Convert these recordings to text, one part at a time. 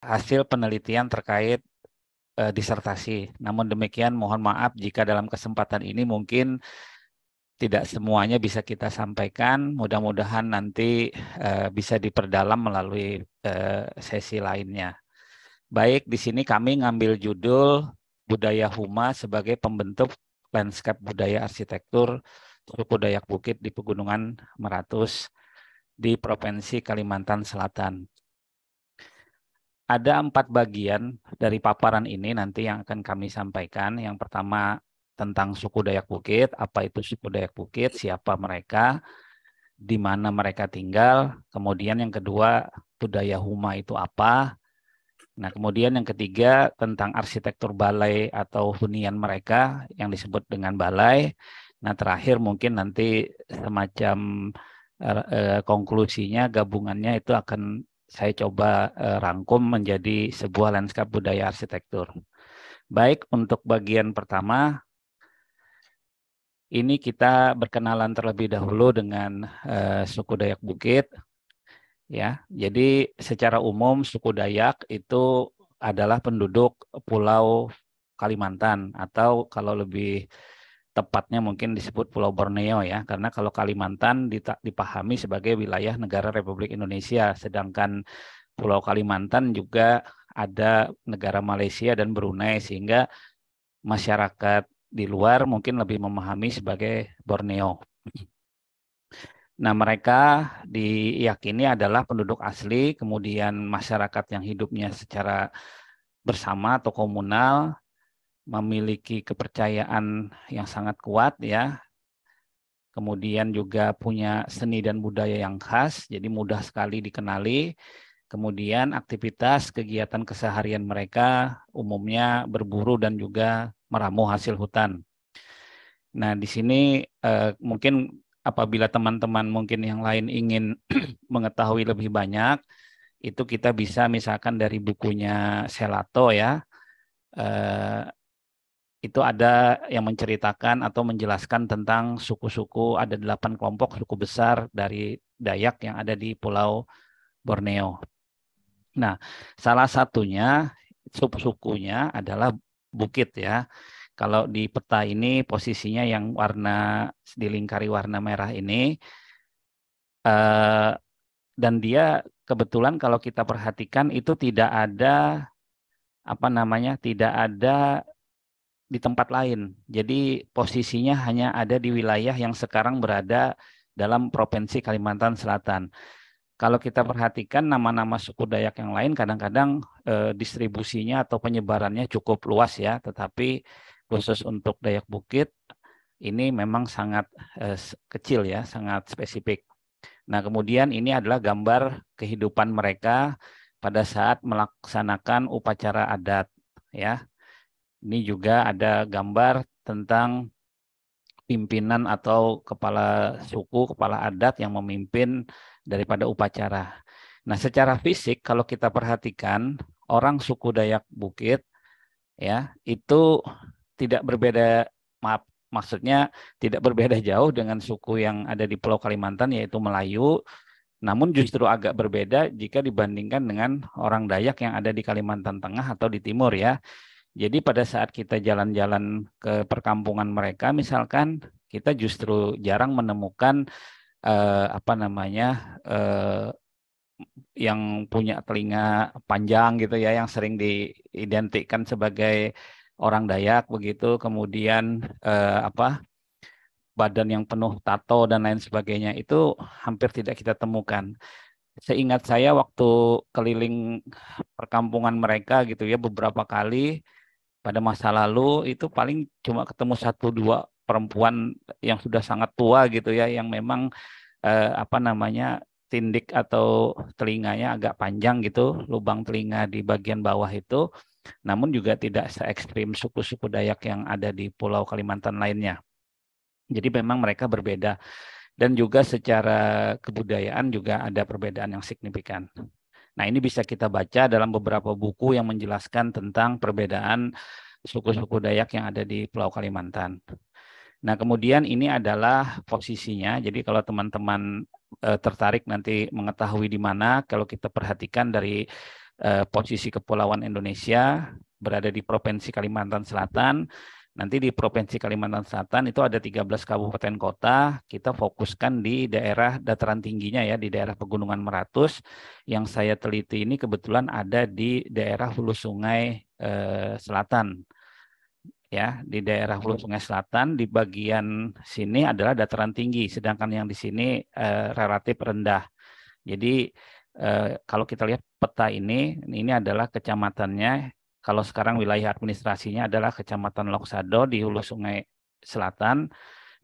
hasil penelitian terkait disertasi. Namun demikian mohon maaf jika dalam kesempatan ini mungkin tidak semuanya bisa kita sampaikan. Mudah-mudahan nanti bisa diperdalam melalui sesi lainnya. Baik, di sini kami ngambil judul Budaya Huma sebagai pembentuk lanskap budaya arsitektur suku Dayak Bukit di Pegunungan Meratus di Provinsi Kalimantan Selatan. Ada 4 bagian dari paparan ini nanti yang akan kami sampaikan. Yang pertama tentang suku Dayak Bukit, apa itu suku Dayak Bukit, siapa mereka, di mana mereka tinggal. Kemudian yang kedua, budaya Huma itu apa. Nah, kemudian yang ketiga tentang arsitektur balai atau hunian mereka yang disebut dengan balai. Nah, terakhir mungkin nanti semacam konklusinya, gabungannya itu akan saya coba rangkum menjadi sebuah lanskap budaya arsitektur. Baik, untuk bagian pertama, ini kita berkenalan terlebih dahulu dengan suku Dayak Bukit. Ya, jadi secara umum suku Dayak itu adalah penduduk Pulau Kalimantan atau kalau lebih tepatnya mungkin disebut Pulau Borneo ya, karena kalau Kalimantan dipahami sebagai wilayah negara Republik Indonesia, sedangkan Pulau Kalimantan juga ada negara Malaysia dan Brunei, sehingga masyarakat di luar mungkin lebih memahami sebagai Borneo. Nah, mereka diyakini adalah penduduk asli, kemudian masyarakat yang hidupnya secara bersama atau komunal, memiliki kepercayaan yang sangat kuat ya. Kemudian juga punya seni dan budaya yang khas, jadi mudah sekali dikenali. Kemudian aktivitas kegiatan keseharian mereka umumnya berburu dan juga meramu hasil hutan. Nah, di sini mungkin apabila teman-teman mungkin yang lain ingin mengetahui lebih banyak, itu kita bisa misalkan dari bukunya Selato ya, itu ada yang menceritakan atau menjelaskan tentang suku-suku, ada 8 kelompok suku besar dari Dayak yang ada di Pulau Borneo. Nah, salah satunya suku-sukunya adalah Bukit ya. Kalau di peta ini posisinya yang warna dilingkari warna merah ini, dan dia kebetulan kalau kita perhatikan itu tidak ada tidak ada di tempat lain. Jadi posisinya hanya ada di wilayah yang sekarang berada dalam Provinsi Kalimantan Selatan. Kalau kita perhatikan nama-nama suku Dayak yang lain kadang-kadang distribusinya atau penyebarannya cukup luas ya, tetapi khusus untuk Dayak Bukit ini memang sangat kecil ya, sangat spesifik. Nah, kemudian ini adalah gambar kehidupan mereka pada saat melaksanakan upacara adat ya. Ini juga ada gambar tentang pimpinan atau kepala suku, kepala adat yang memimpin daripada upacara. Nah, secara fisik kalau kita perhatikan orang suku Dayak Bukit ya, itu tidak berbeda, maksudnya tidak berbeda jauh dengan suku yang ada di Pulau Kalimantan yaitu Melayu, namun justru agak berbeda jika dibandingkan dengan orang Dayak yang ada di Kalimantan Tengah atau di Timur ya. Jadi pada saat kita jalan-jalan ke perkampungan mereka, misalkan kita justru jarang menemukan yang punya telinga panjang gitu ya, yang sering diidentikan sebagai orang Dayak begitu, kemudian badan yang penuh tato dan lain sebagainya itu hampir tidak kita temukan. Seingat saya waktu keliling perkampungan mereka gitu ya beberapa kali pada masa lalu itu paling cuma ketemu 1-2 perempuan yang sudah sangat tua gitu ya, yang memang tindik atau telinganya agak panjang gitu, lubang telinga di bagian bawah itu, namun juga tidak se ekstrim suku-suku Dayak yang ada di Pulau Kalimantan lainnya. Jadi memang mereka berbeda dan juga secara kebudayaan juga ada perbedaan yang signifikan. Nah, ini bisa kita baca dalam beberapa buku yang menjelaskan tentang perbedaan suku-suku Dayak yang ada di Pulau Kalimantan. Nah, kemudian ini adalah posisinya. Jadi kalau teman-teman tertarik nanti mengetahui di mana, kalau kita perhatikan dari posisi kepulauan Indonesia berada di Provinsi Kalimantan Selatan. Nanti di Provinsi Kalimantan Selatan itu ada 13 kabupaten kota, kita fokuskan di daerah dataran tingginya ya, di daerah Pegunungan Meratus. Yang saya teliti ini kebetulan ada di daerah Hulu Sungai Selatan. Ya, di daerah Hulu Sungai Selatan, di bagian sini adalah dataran tinggi, sedangkan yang di sini relatif rendah. Jadi kalau kita lihat peta ini adalah kecamatannya. Kalau sekarang wilayah administrasinya adalah Kecamatan Loksado di Hulu Sungai Selatan.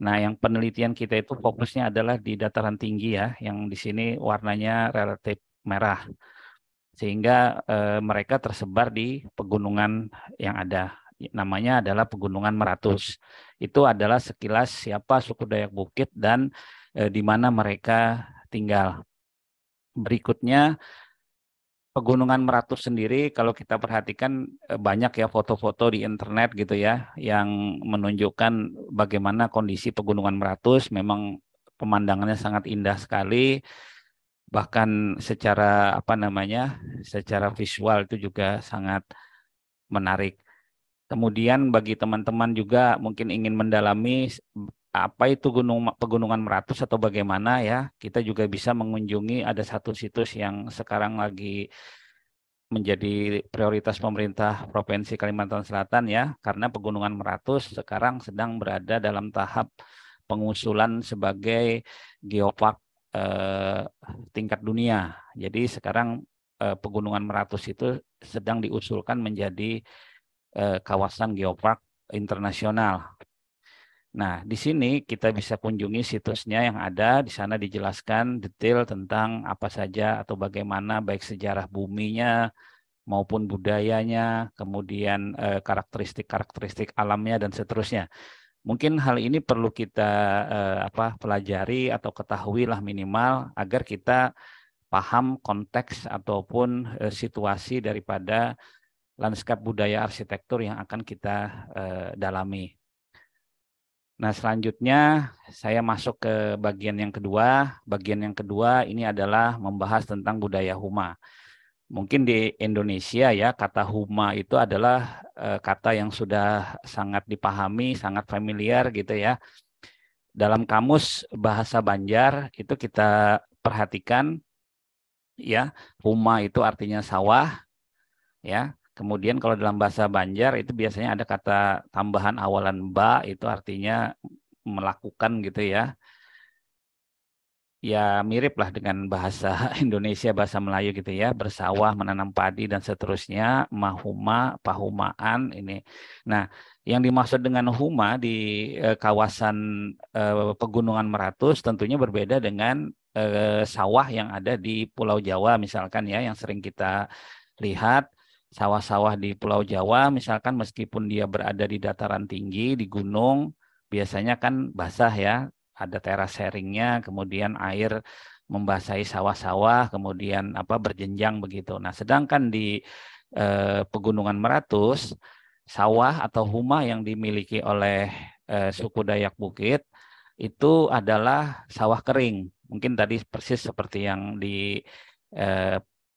Nah, yang penelitian kita itu fokusnya adalah di dataran tinggi ya, yang di sini warnanya relatif merah. Sehingga mereka tersebar di pegunungan yang ada. Namanya adalah Pegunungan Meratus. Itu adalah sekilas siapa suku Dayak Bukit dan di mana mereka tinggal. Berikutnya, Pegunungan Meratus sendiri kalau kita perhatikan banyak ya foto-foto di internet gitu ya yang menunjukkan bagaimana kondisi Pegunungan Meratus. Memang pemandangannya sangat indah sekali, bahkan secara secara visual itu juga sangat menarik. Kemudian bagi teman-teman juga mungkin ingin mendalami apa itu Pegunungan Meratus atau bagaimana ya, kita juga bisa mengunjungi ada satu situs yang sekarang lagi menjadi prioritas pemerintah Provinsi Kalimantan Selatan ya, karena Pegunungan Meratus sekarang sedang berada dalam tahap pengusulan sebagai geopark tingkat dunia. Jadi sekarang Pegunungan Meratus itu sedang diusulkan menjadi kawasan geopark internasional. Nah, di sini kita bisa kunjungi situsnya yang ada. Di sana dijelaskan detail tentang apa saja atau bagaimana baik sejarah buminya maupun budayanya, kemudian karakteristik-karakteristik alamnya dan seterusnya. Mungkin hal ini perlu kita pelajari atau ketahui lah minimal agar kita paham konteks ataupun situasi daripada lanskap budaya arsitektur yang akan kita dalami. Nah, selanjutnya saya masuk ke bagian yang kedua. Bagian yang kedua ini adalah membahas tentang budaya Huma. Mungkin di Indonesia ya, kata Huma itu adalah kata yang sudah sangat dipahami, sangat familiar gitu ya. Dalam kamus bahasa Banjar itu kita perhatikan ya, Huma itu artinya sawah ya. Kemudian kalau dalam bahasa Banjar itu biasanya ada kata tambahan awalan ba, itu artinya melakukan gitu ya. Ya mirip lah dengan bahasa Indonesia, bahasa Melayu gitu ya, bersawah, menanam padi dan seterusnya, mahuma, pahumaan ini. Nah, yang dimaksud dengan huma di kawasan Pegunungan Meratus tentunya berbeda dengan sawah yang ada di Pulau Jawa misalkan ya, yang sering kita lihat. Sawah-sawah di Pulau Jawa misalkan meskipun dia berada di dataran tinggi, di gunung, biasanya kan basah ya, ada teras sharingnya, kemudian air membasahi sawah-sawah, kemudian berjenjang begitu. Nah, sedangkan di Pegunungan Meratus, sawah atau huma yang dimiliki oleh suku Dayak Bukit itu adalah sawah kering. Mungkin tadi persis seperti yang di eh,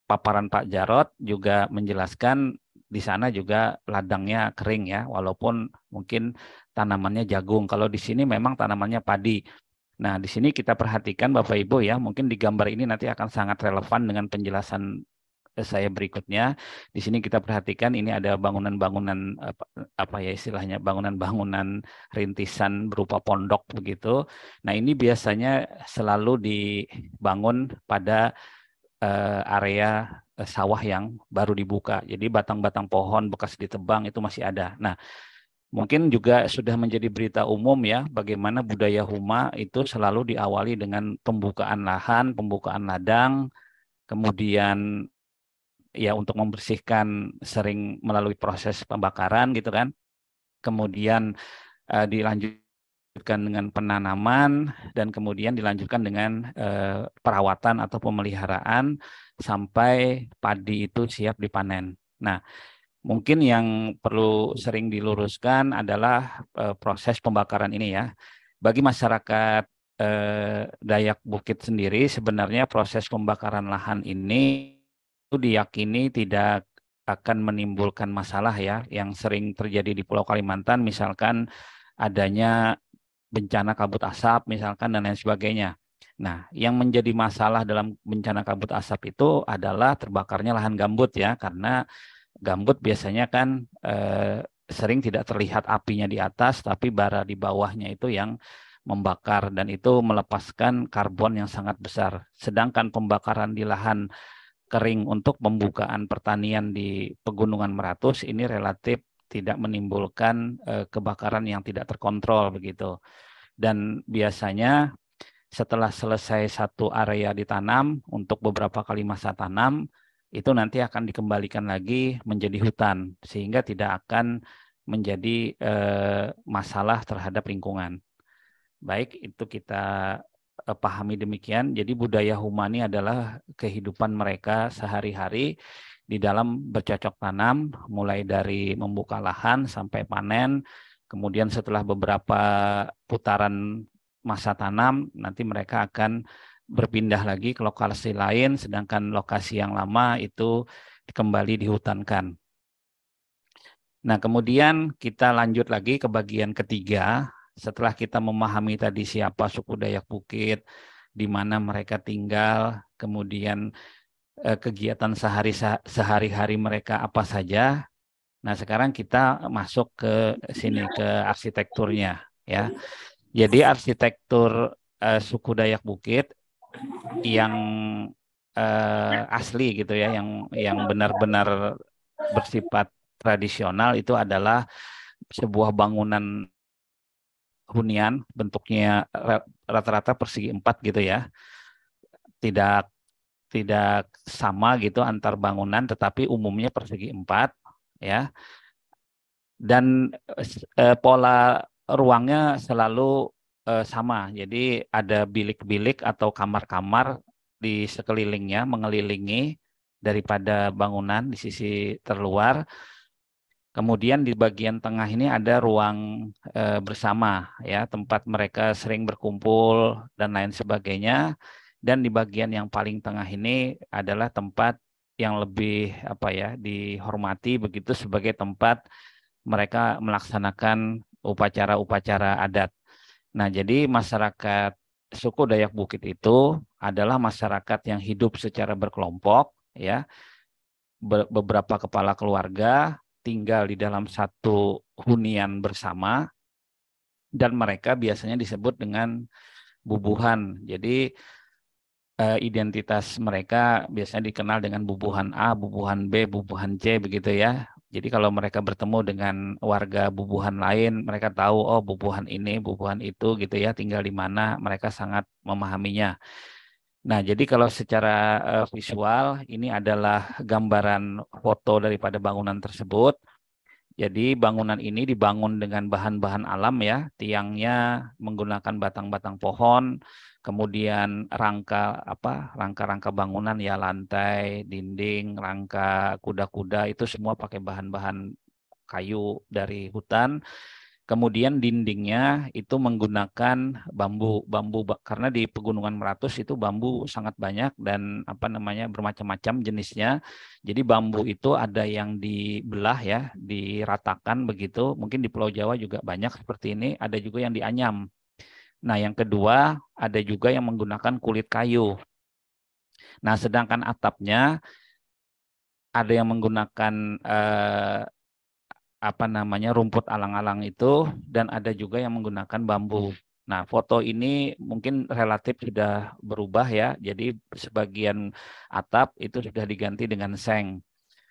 paparan Pak Jarot juga menjelaskan di sana juga ladangnya kering ya, walaupun mungkin tanamannya jagung. Kalau di sini memang tanamannya padi. Nah, di sini kita perhatikan Bapak Ibu ya, mungkin di gambar ini nanti akan sangat relevan dengan penjelasan saya berikutnya. Di sini kita perhatikan ini ada bangunan-bangunan apa ya istilahnya, bangunan-bangunan rintisan berupa pondok begitu. Nah, ini biasanya selalu dibangun pada area sawah yang baru dibuka. Jadi batang-batang pohon bekas ditebang itu masih ada. Nah, mungkin juga sudah menjadi berita umum ya, bagaimana budaya Huma itu selalu diawali dengan pembukaan lahan, pembukaan ladang, kemudian ya untuk membersihkan sering melalui proses pembakaran gitu kan. Kemudian dilanjutkan dengan penanaman dan kemudian dilanjutkan dengan perawatan atau pemeliharaan sampai padi itu siap dipanen. Nah, mungkin yang perlu sering diluruskan adalah proses pembakaran ini ya. Bagi masyarakat Dayak Bukit sendiri sebenarnya proses pembakaran lahan ini diyakini tidak akan menimbulkan masalah ya, yang sering terjadi di Pulau Kalimantan, misalkan adanya bencana kabut asap misalkan dan lain sebagainya. Nah, yang menjadi masalah dalam bencana kabut asap itu adalah terbakarnya lahan gambut ya, karena gambut biasanya kan sering tidak terlihat apinya di atas, tapi bara di bawahnya itu yang membakar dan itu melepaskan karbon yang sangat besar. Sedangkan pembakaran di lahan kering untuk pembukaan pertanian di Pegunungan Meratus ini relatif tidak menimbulkan kebakaran yang tidak terkontrol begitu. Dan biasanya setelah selesai satu area ditanam untuk beberapa kali masa tanam, itu nanti akan dikembalikan lagi menjadi hutan sehingga tidak akan menjadi masalah terhadap lingkungan. Baik, itu kita pahami demikian. Jadi budaya humani adalah kehidupan mereka sehari-hari di dalam bercocok tanam, mulai dari membuka lahan sampai panen. Kemudian setelah beberapa putaran masa tanam, nanti mereka akan berpindah lagi ke lokasi lain, sedangkan lokasi yang lama itu kembali dihutankan. Nah, kemudian kita lanjut lagi ke bagian ketiga. Setelah kita memahami tadi siapa suku Dayak Bukit, di mana mereka tinggal, kemudian kegiatan sehari-hari mereka apa saja. Nah, sekarang kita masuk ke sini, ke arsitekturnya ya. Jadi arsitektur suku Dayak Bukit yang asli gitu ya, yang benar-benar bersifat tradisional itu adalah sebuah bangunan hunian, bentuknya rata-rata persegi 4 gitu ya. Tidak tidak sama gitu antar bangunan, tetapi umumnya persegi 4 ya. Dan pola ruangnya selalu sama. Jadi ada bilik-bilik atau kamar-kamar di sekelilingnya mengelilingi daripada bangunan di sisi terluar. Kemudian di bagian tengah ini ada ruang bersama ya, tempat mereka sering berkumpul dan lain sebagainya. Dan di bagian yang paling tengah ini adalah tempat yang lebih apa ya, dihormati begitu sebagai tempat mereka melaksanakan upacara-upacara adat. Nah, jadi masyarakat suku Dayak Bukit itu adalah masyarakat yang hidup secara berkelompok ya. Beberapa kepala keluarga tinggal di dalam satu hunian bersama dan mereka biasanya disebut dengan bubuhan. Jadi identitas mereka biasanya dikenal dengan bubuhan A, bubuhan B, bubuhan C begitu ya. Jadi kalau mereka bertemu dengan warga bubuhan lain, mereka tahu oh bubuhan ini, bubuhan itu gitu ya, tinggal di mana, mereka sangat memahaminya. Nah, jadi kalau secara visual ini adalah gambaran foto daripada bangunan tersebut. Jadi bangunan ini dibangun dengan bahan-bahan alam ya, tiangnya menggunakan batang-batang pohon, kemudian rangka-rangka bangunan ya, lantai, dinding, rangka kuda-kuda itu semua pakai bahan-bahan kayu dari hutan. Kemudian dindingnya itu menggunakan bambu, karena di Pegunungan Meratus itu bambu sangat banyak dan bermacam-macam jenisnya. Jadi bambu itu ada yang dibelah ya, diratakan begitu. Mungkin di Pulau Jawa juga banyak seperti ini, ada juga yang dianyam. Nah, yang kedua ada juga yang menggunakan kulit kayu. Nah, sedangkan atapnya ada yang menggunakan rumput alang-alang itu dan ada juga yang menggunakan bambu. Nah, foto ini mungkin relatif sudah berubah ya. Jadi sebagian atap itu sudah diganti dengan seng.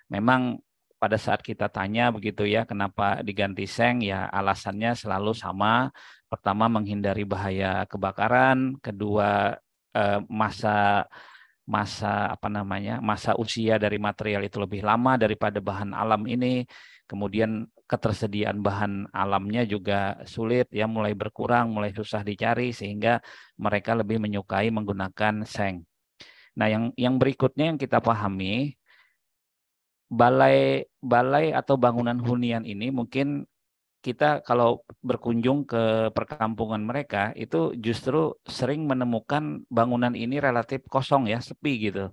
Memang pada saat kita tanya begitu ya, kenapa diganti seng ya, alasannya selalu sama. Pertama menghindari bahaya kebakaran, kedua masa usia dari material itu lebih lama daripada bahan alam ini. Kemudian ketersediaan bahan alamnya juga sulit ya, mulai berkurang, mulai susah dicari sehingga mereka lebih menyukai menggunakan seng. Nah, yang berikutnya yang kita pahami, balai atau bangunan hunian ini mungkin kita kalau berkunjung ke perkampungan mereka itu justru sering menemukan bangunan ini relatif kosong ya, sepi gitu.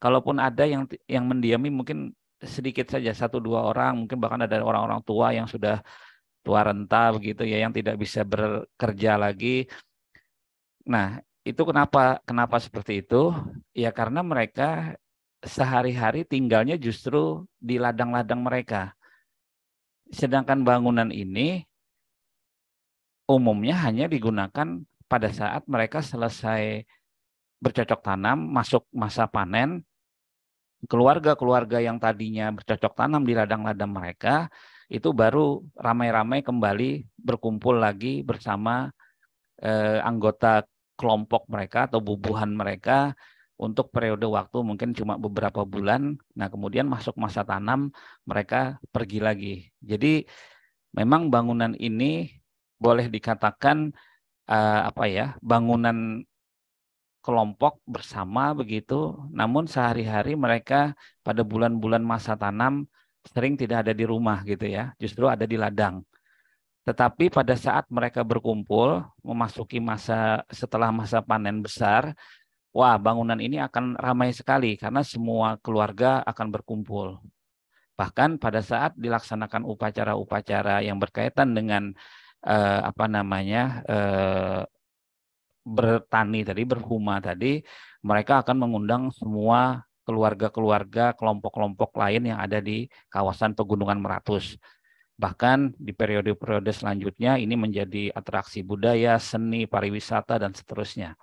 Kalaupun ada yang mendiami mungkin sedikit saja, 1-2 orang, mungkin bahkan ada orang-orang tua yang sudah tua renta begitu ya, yang tidak bisa bekerja lagi. Nah, itu kenapa seperti itu? Ya karena mereka sehari-hari tinggalnya justru di ladang-ladang mereka. Sedangkan bangunan ini umumnya hanya digunakan pada saat mereka selesai bercocok tanam, masuk masa panen. Keluarga-keluarga yang tadinya bercocok tanam di ladang-ladang mereka itu baru ramai-ramai kembali berkumpul lagi bersama anggota kelompok mereka atau bubuhan mereka untuk periode waktu mungkin cuma beberapa bulan. Nah, kemudian masuk masa tanam mereka pergi lagi. Jadi memang bangunan ini boleh dikatakan bangunan kelompok bersama begitu, namun sehari-hari mereka pada bulan-bulan masa tanam sering tidak ada di rumah gitu ya, justru ada di ladang. Tetapi pada saat mereka berkumpul, memasuki masa setelah masa panen besar, wah bangunan ini akan ramai sekali karena semua keluarga akan berkumpul. Bahkan pada saat dilaksanakan upacara-upacara yang berkaitan dengan bertani tadi, berhuma tadi, mereka akan mengundang semua keluarga-keluarga, kelompok-kelompok lain yang ada di kawasan Pegunungan Meratus. Bahkan di periode-periode selanjutnya ini menjadi atraksi budaya, seni, pariwisata, dan seterusnya.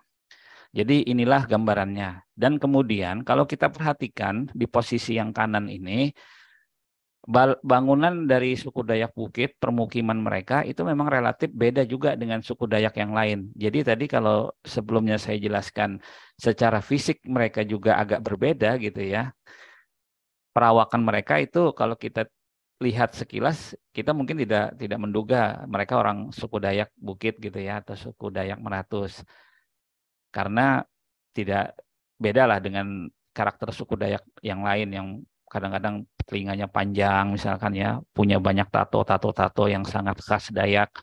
Jadi inilah gambarannya. Dan kemudian kalau kita perhatikan di posisi yang kanan ini, bangunan dari suku Dayak Bukit, permukiman mereka itu memang relatif beda juga dengan suku Dayak yang lain. Jadi tadi kalau sebelumnya saya jelaskan secara fisik mereka juga agak berbeda gitu ya. Perawakan mereka itu kalau kita lihat sekilas kita mungkin tidak menduga mereka orang suku Dayak Bukit gitu ya atau suku Dayak Meratus. Karena tidak beda lah dengan karakter suku Dayak yang lain yang kadang-kadang telinganya panjang misalkan ya, punya banyak tato yang sangat khas Dayak.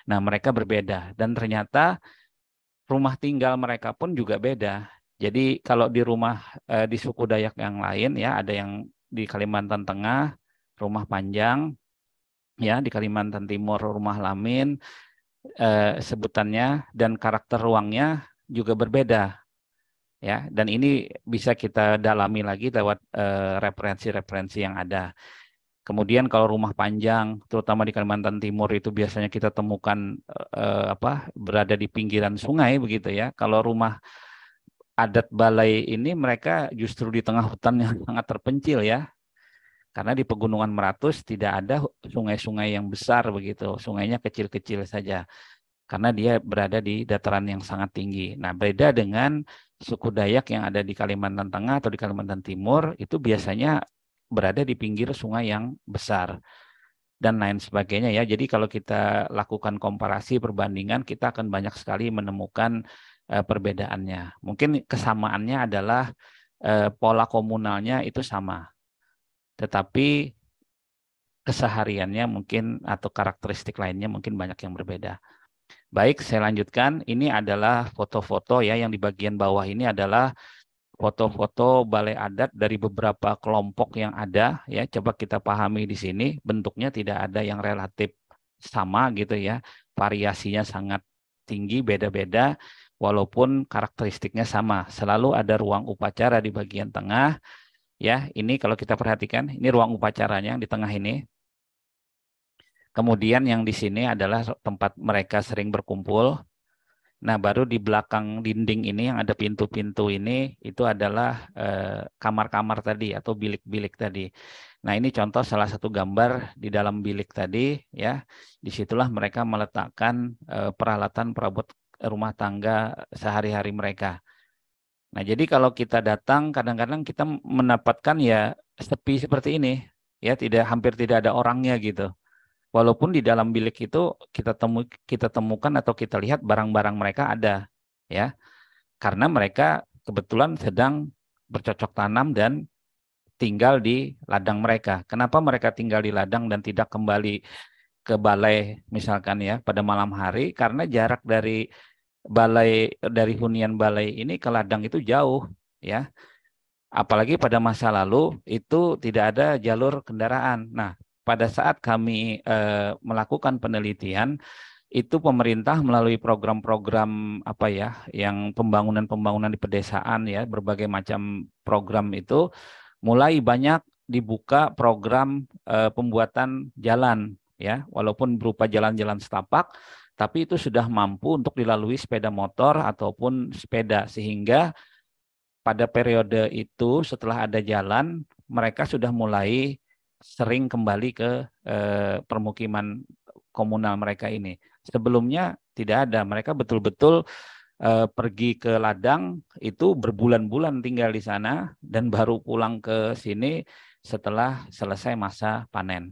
Nah, mereka berbeda dan ternyata rumah tinggal mereka pun juga beda. Jadi kalau di rumah di suku Dayak yang lain ya, ada yang di Kalimantan Tengah rumah panjang, ya di Kalimantan Timur rumah lamin, sebutannya dan karakter ruangnya juga berbeda. Ya, dan ini bisa kita dalami lagi lewat referensi-referensi yang ada. Kemudian kalau rumah panjang, terutama di Kalimantan Timur itu biasanya kita temukan berada di pinggiran sungai begitu ya. Kalau rumah adat Balai ini mereka justru di tengah hutan yang sangat terpencil ya. Karena di Pegunungan Meratus tidak ada sungai-sungai yang besar begitu, sungainya kecil-kecil saja. Karena dia berada di dataran yang sangat tinggi. Nah, beda dengan suku Dayak yang ada di Kalimantan Tengah atau di Kalimantan Timur, itu biasanya berada di pinggir sungai yang besar dan lain sebagainya ya. Jadi kalau kita lakukan komparasi perbandingan, kita akan banyak sekali menemukan perbedaannya. Mungkin kesamaannya adalah pola komunalnya itu sama, tetapi kesehariannya mungkin atau karakteristik lainnya mungkin banyak yang berbeda. Baik, saya lanjutkan. Ini adalah foto-foto ya, yang di bagian bawah ini adalah foto-foto balai adat dari beberapa kelompok yang ada ya. Coba kita pahami di sini, bentuknya tidak ada yang relatif sama gitu ya. Variasinya sangat tinggi, beda-beda walaupun karakteristiknya sama. Selalu ada ruang upacara di bagian tengah ya. Ini kalau kita perhatikan, ini ruang upacaranya yang di tengah ini. Kemudian yang di sini adalah tempat mereka sering berkumpul. Nah, baru di belakang dinding ini yang ada pintu-pintu ini, itu adalah kamar-kamar tadi atau bilik-bilik tadi. Nah, ini contoh salah satu gambar di dalam bilik tadi, ya. Disitulah mereka meletakkan peralatan perabot rumah tangga sehari-hari mereka. Nah, jadi kalau kita datang, kadang-kadang kita mendapatkan ya sepi seperti ini, ya, hampir tidak ada orangnya gitu. Walaupun di dalam bilik itu kita temukan atau kita lihat barang-barang mereka ada, ya, karena mereka kebetulan sedang bercocok tanam dan tinggal di ladang mereka. Kenapa mereka tinggal di ladang dan tidak kembali ke balai misalkan ya pada malam hari? Karena jarak dari hunian balai ini ke ladang itu jauh, ya. Apalagi pada masa lalu itu tidak ada jalur kendaraan. Nah, pada saat kami melakukan penelitian, itu pemerintah melalui program-program apa ya, yang pembangunan-pembangunan di pedesaan ya, berbagai macam program itu mulai banyak dibuka program pembuatan jalan ya, walaupun berupa jalan-jalan setapak, tapi itu sudah mampu untuk dilalui sepeda motor ataupun sepeda, sehingga pada periode itu setelah ada jalan, mereka sudah mulai sering kembali ke permukiman komunal mereka ini. Sebelumnya tidak ada, mereka betul-betul pergi ke ladang itu berbulan-bulan tinggal di sana dan baru pulang ke sini setelah selesai masa panen.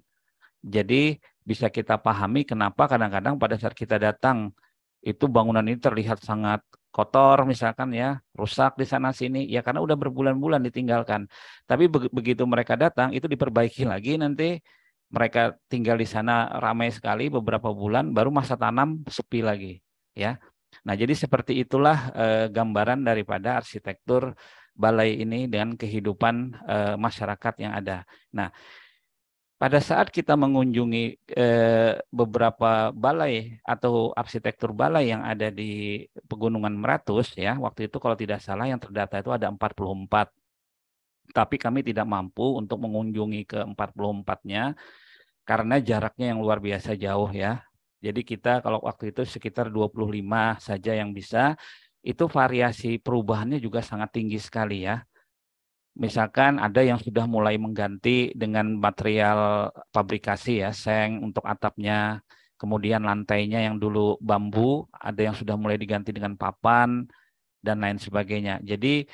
Jadi bisa kita pahami kenapa kadang-kadang pada saat kita datang itu bangunan ini terlihat sangat kotor misalkan ya, rusak di sana sini, ya karena udah berbulan-bulan ditinggalkan. Tapi begitu mereka datang itu diperbaiki lagi, nanti mereka tinggal di sana ramai sekali beberapa bulan, baru masa tanam sepi lagi ya. Nah, jadi seperti itulah gambaran daripada arsitektur balai ini dengan kehidupan masyarakat yang ada. Nah, pada saat kita mengunjungi beberapa balai atau arsitektur balai yang ada di Pegunungan Meratus ya, waktu itu kalau tidak salah yang terdata itu ada 44. Tapi kami tidak mampu untuk mengunjungi ke 44-nya karena jaraknya yang luar biasa jauh ya. Jadi kita kalau waktu itu sekitar 25 saja yang bisa, itu variasi perubahannya juga sangat tinggi sekali ya. Misalkan ada yang sudah mulai mengganti dengan material pabrikasi ya, seng untuk atapnya, kemudian lantainya yang dulu bambu, ada yang sudah mulai diganti dengan papan, dan lain sebagainya. Jadi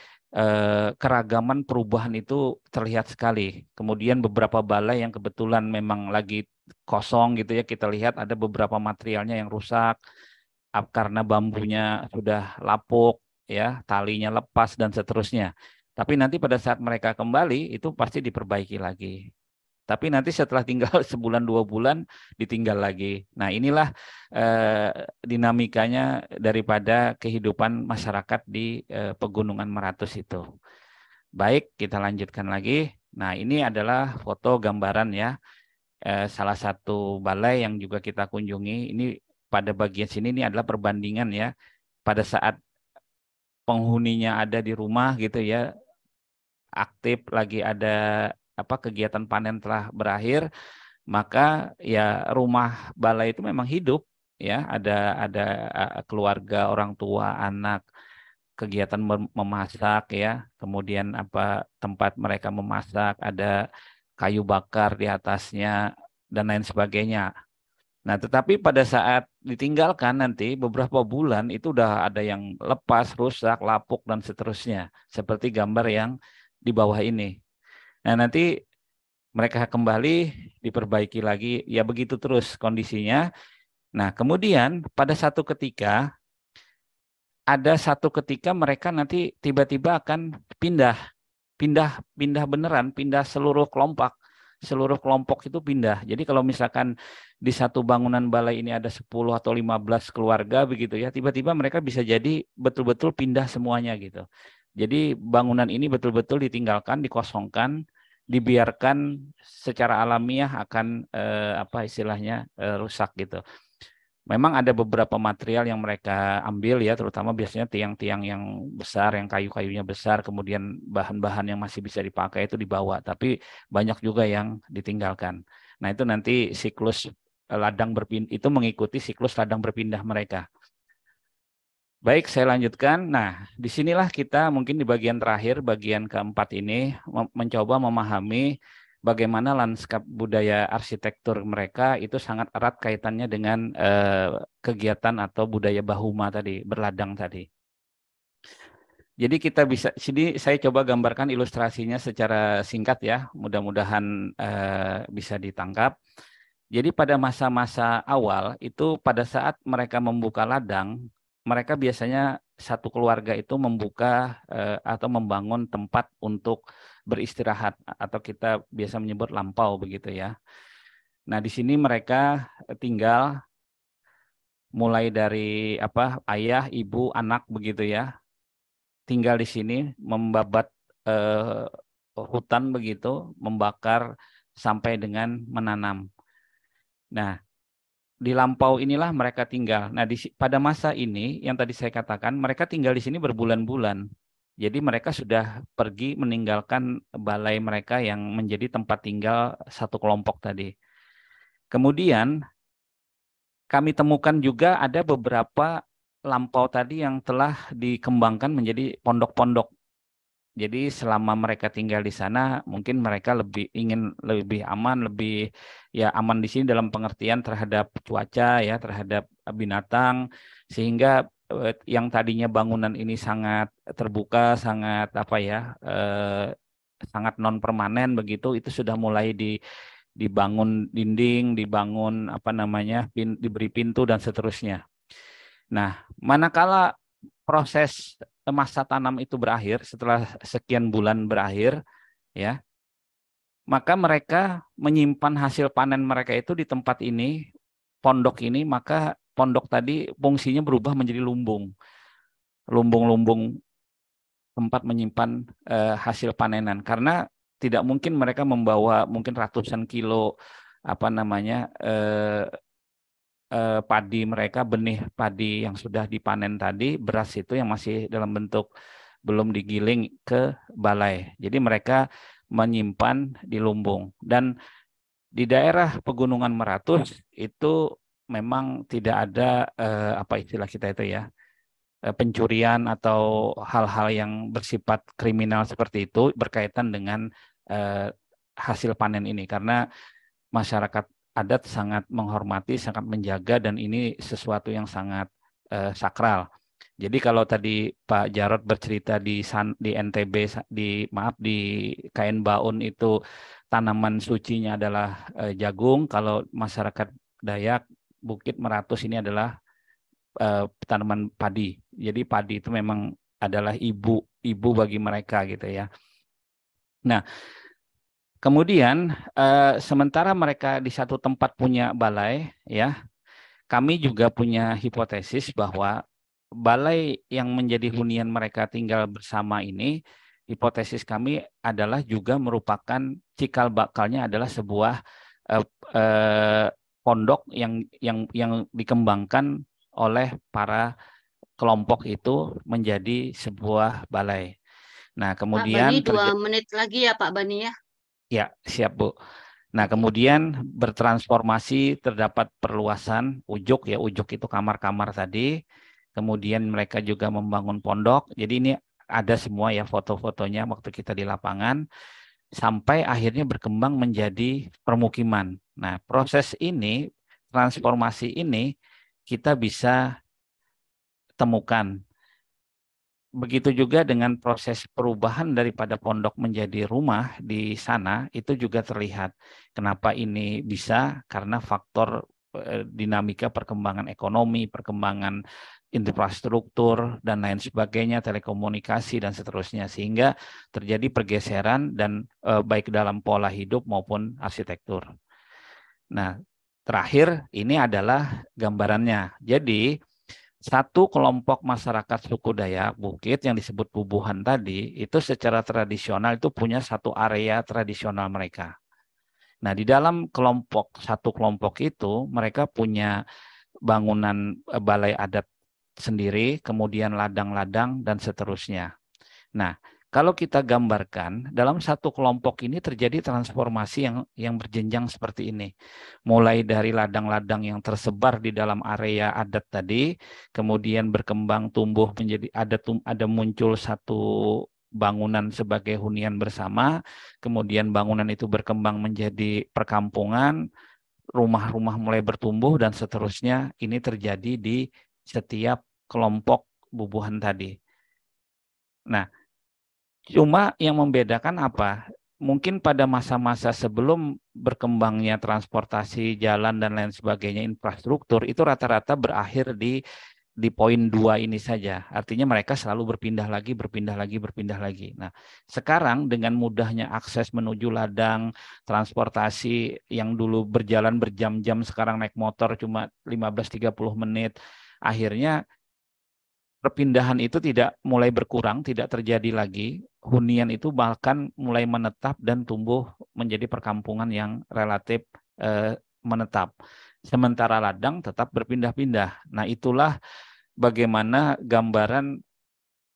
keragaman perubahan itu terlihat sekali. Kemudian beberapa balai yang kebetulan memang lagi kosong gitu ya, kita lihat ada beberapa materialnya yang rusak karena bambunya sudah lapuk ya, talinya lepas dan seterusnya. Tapi nanti pada saat mereka kembali itu pasti diperbaiki lagi. Tapi nanti setelah tinggal sebulan 2 bulan ditinggal lagi. Nah, inilah eh, dinamikanya daripada kehidupan masyarakat di Pegunungan Meratus itu. Baik, kita lanjutkan lagi. Nah, ini adalah foto gambaran ya, salah satu balai yang juga kita kunjungi. Ini pada bagian sini ini adalah perbandingan ya. Pada saat penghuninya ada di rumah gitu ya, aktif lagi ada apa kegiatan panen telah berakhir, maka ya rumah balai itu memang hidup ya, ada keluarga, orang tua, anak, kegiatan memasak ya, kemudian apa tempat mereka memasak, ada kayu bakar di atasnya dan lain sebagainya. Nah, tetapi pada saat ditinggalkan nanti beberapa bulan itu udah ada yang lepas, rusak, lapuk dan seterusnya, seperti gambar yang di bawah ini. Nah, nanti mereka kembali diperbaiki lagi, ya begitu terus kondisinya. Nah, kemudian pada satu ketika mereka nanti tiba-tiba akan pindah, pindah beneran, pindah seluruh kelompok itu pindah. Jadi kalau misalkan di satu bangunan balai ini ada 10 atau 15 keluarga begitu ya, tiba-tiba mereka bisa jadi betul-betul pindah semuanya gitu. Jadi bangunan ini betul-betul ditinggalkan, dikosongkan, dibiarkan secara alamiah akan apa istilahnya rusak gitu. Memang ada beberapa material yang mereka ambil ya, terutama biasanya tiang-tiang yang besar, yang kayu-kayunya besar, kemudian bahan-bahan yang masih bisa dipakai itu dibawa, tapi banyak juga yang ditinggalkan. Nah, itu nanti siklus ladang berpindah, itu mengikuti siklus ladang berpindah mereka. Baik, saya lanjutkan. Nah, disinilah kita mungkin di bagian terakhir, bagian keempat ini, mencoba memahami bagaimana lanskap budaya arsitektur mereka itu sangat erat kaitannya dengan kegiatan atau budaya Bahuma tadi, berladang tadi. Jadi kita bisa, sini saya coba gambarkan ilustrasinya secara singkat ya, mudah-mudahan bisa ditangkap. Jadi pada masa-masa awal itu pada saat mereka membuka ladang, mereka biasanya satu keluarga itu membuka atau membangun tempat untuk beristirahat atau kita biasa menyebut lampau begitu ya. Nah, di sini mereka tinggal mulai dari apa ayah, ibu, anak begitu ya. Tinggal di sini membabat hutan begitu, membakar sampai dengan menanam. Nah, di lampau inilah mereka tinggal. Nah, pada masa ini yang tadi saya katakan, mereka tinggal di sini berbulan-bulan. Jadi mereka sudah pergi meninggalkan balai mereka yang menjadi tempat tinggal satu kelompok tadi. Kemudian kami temukan juga ada beberapa lampau tadi yang telah dikembangkan menjadi pondok-pondok. Jadi selama mereka tinggal di sana, mungkin mereka ingin lebih aman, lebih ya aman di sini dalam pengertian terhadap cuaca ya, terhadap binatang, sehingga yang tadinya bangunan ini sangat terbuka, sangat apa ya, sangat non permanen begitu, itu sudah mulai dibangun dinding, dibangun apa namanya, diberi pintu dan seterusnya. Nah, manakala proses masa tanam itu berakhir, setelah sekian bulan berakhir, ya, maka mereka menyimpan hasil panen mereka itu di tempat ini, pondok ini, maka pondok tadi fungsinya berubah menjadi lumbung, lumbung-lumbung tempat menyimpan hasil panenan, karena tidak mungkin mereka membawa mungkin ratusan kilo apa namanya padi mereka, benih padi yang sudah dipanen tadi, beras itu yang masih dalam bentuk belum digiling ke balai. Jadi mereka menyimpan di lumbung. Dan di daerah Pegunungan Meratus itu memang tidak ada apa istilah kita itu ya, pencurian atau hal-hal yang bersifat kriminal seperti itu berkaitan dengan hasil panen ini, karena masyarakat adat sangat menghormati, sangat menjaga, dan ini sesuatu yang sangat sakral. Jadi kalau tadi Pak Jarod bercerita di NTB, di KN Baun itu tanaman sucinya adalah jagung, kalau masyarakat Dayak Bukit Meratus ini adalah tanaman padi. Jadi padi itu memang adalah ibu bagi mereka gitu ya. Nah, kemudian sementara mereka di satu tempat punya balai, ya, kami juga punya hipotesis bahwa balai yang menjadi hunian mereka tinggal bersama ini, hipotesis kami adalah juga merupakan cikal bakalnya adalah sebuah eh, pondok yang dikembangkan oleh para kelompok itu menjadi sebuah balai. Nah, Pak Bani, kemudian 2 menit lagi ya Pak Bani ya. ya, siap Bu. Nah, Oke. kemudian bertransformasi, terdapat perluasan ujuk ya, ujuk itu kamar-kamar tadi. Kemudian mereka juga membangun pondok. Jadi ini ada semua ya foto-fotonya waktu kita di lapangan, sampai akhirnya berkembang menjadi permukiman. Nah, proses ini, transformasi ini kita bisa temukan. Begitu juga dengan proses perubahan daripada pondok menjadi rumah di sana, itu juga terlihat. Kenapa ini bisa? Karena faktor dinamika perkembangan ekonomi, perkembangan infrastruktur, dan lain sebagainya, telekomunikasi, dan seterusnya. Sehingga terjadi pergeseran dan baik dalam pola hidup maupun arsitektur. Nah, terakhir ini adalah gambarannya. Jadi, satu kelompok masyarakat suku Dayak Bukit yang disebut Bubuhan tadi, itu secara tradisional itu punya satu area tradisional mereka. Nah, di dalam satu kelompok itu, mereka punya bangunan balai adat sendiri, kemudian ladang-ladang, dan seterusnya. Nah, kalau kita gambarkan, dalam satu kelompok ini terjadi transformasi yang berjenjang seperti ini. Mulai dari ladang-ladang yang tersebar di dalam area adat tadi, kemudian berkembang tumbuh menjadi ada muncul satu bangunan sebagai hunian bersama, kemudian bangunan itu berkembang menjadi perkampungan, rumah-rumah mulai bertumbuh, dan seterusnya. Ini terjadi di setiap kelompok bubuhan tadi. Nah, cuma yang membedakan apa? Mungkin pada masa-masa sebelum berkembangnya transportasi, jalan, dan lain sebagainya, infrastruktur, itu rata-rata berakhir di poin 2 ini saja. Artinya mereka selalu berpindah lagi, berpindah lagi, berpindah lagi. Nah, sekarang dengan mudahnya akses menuju ladang, transportasi yang dulu berjalan berjam-jam, sekarang naik motor cuma 15-30 menit. Akhirnya perpindahan itu tidak mulai berkurang, tidak terjadi lagi. Hunian itu bahkan mulai menetap dan tumbuh menjadi perkampungan yang relatif menetap. Sementara ladang tetap berpindah-pindah. Nah, itulah bagaimana gambaran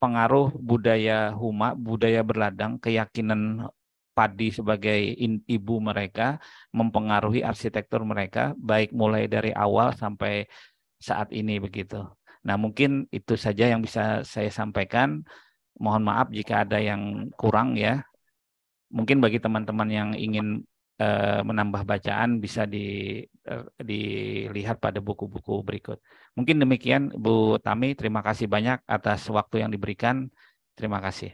pengaruh budaya Huma, budaya berladang, keyakinan padi sebagai ibu mereka mempengaruhi arsitektur mereka, baik mulai dari awal sampai saat ini begitu. Nah, mungkin itu saja yang bisa saya sampaikan. Mohon maaf jika ada yang kurang ya. Mungkin bagi teman-teman yang ingin menambah bacaan bisa dilihat pada buku-buku berikut. Mungkin demikian Bu Tami, terima kasih banyak atas waktu yang diberikan. Terima kasih.